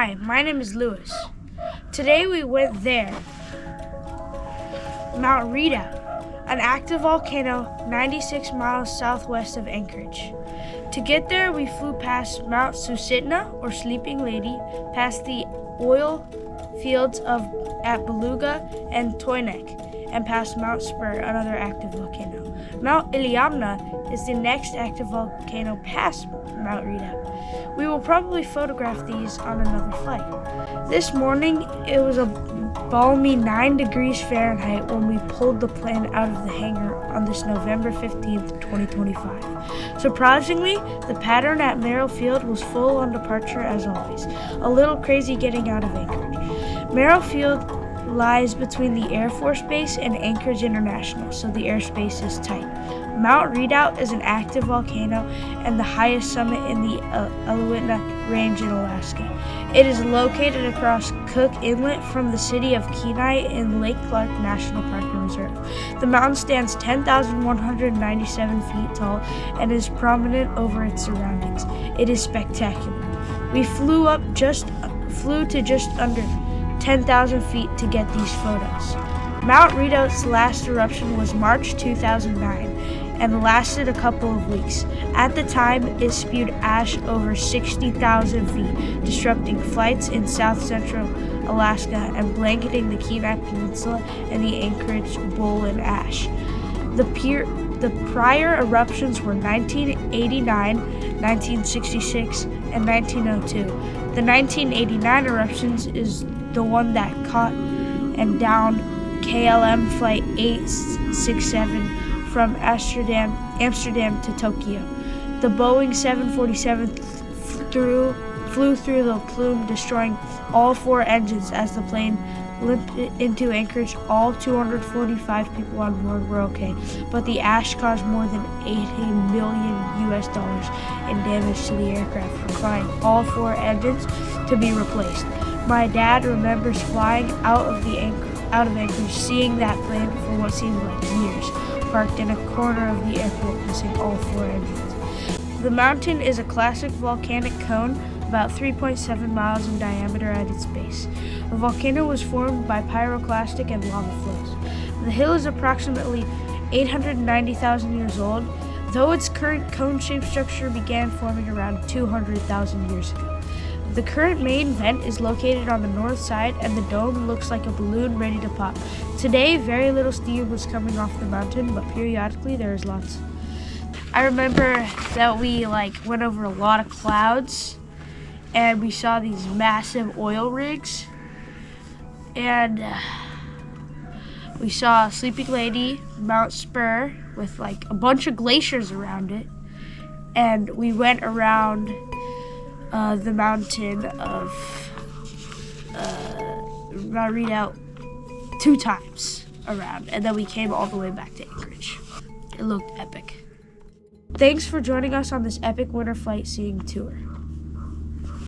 Hi, my name is Lewis. Today we went there. Mount Redoubt, an active volcano 96 miles southwest of Anchorage. To get there, we flew past Mount Susitna, or Sleeping Lady, past the oil fields at Beluga and Tyonek, and past Mount Spurr, another active volcano. Mount Iliamna is the next active volcano past Mount Redoubt. We will probably photograph these on another flight. This morning, it was a balmy 9 degrees Fahrenheit when we pulled the plane out of the hangar on this November 15th, 2025. Surprisingly, the pattern at Merrill Field was full on departure as always. A little crazy getting out of Anchorage. Merrill Field lies between the Airforce base and Anchorage International, so the airspace is tight. Mount Redoubt is an active volcano and the highest summit in the Aleutian Range in Alaska. It is located across Cook Inlet from the City of Kenai in Lake Clark National Park and Reserve. The mountain stands 10,197 feet tall and is prominent over its surroundings. It is spectacular. We flew to just under 10,000 feet to get these photos. Mount Redoubt's last eruption was March 2009 and lasted a couple of weeks. At the time, it spewed ash over 60,000 feet, disrupting flights in south-central Alaska and blanketing the Kenai Peninsula and the Anchorage Bowl in ash. The prior eruptions were 1989, 1966, and 1902. The 1989 eruptions is the one that caught and downed KLM Flight 867 from Amsterdam to Tokyo. The Boeing 747 flew through the plume, destroying all 4 engines as the plane limped into Anchorage. All 245 people on board were okay, but the ash caused more than $80 million in damage to the aircraft, requiring all 4 engines to be replaced. My dad remembers flying out of Anchorage, seeing that plane for what seemed like years, parked in a corner of the airport, missing all 4 engines. The mountain is a classic volcanic cone, about 3.7 miles in diameter at its base. The volcano was formed by pyroclastic and lava flows. The hill is approximately 890,000 years old, though its current cone-shaped structure began forming around 200,000 years ago. The current main vent is located on the north side, and the dome looks like a balloon ready to pop. Today, very little steam was coming off the mountain, but periodically there is lots. I remember that we went over a lot of clouds, and we saw these massive oil rigs, and we saw Sleeping Lady, Mount Spurr, with a bunch of glaciers around it, and we went around the mountain of Mount Redoubt 2 times around, and then we came all the way back to Anchorage. It looked epic. Thanks for joining us on this epic winter flight seeing tour.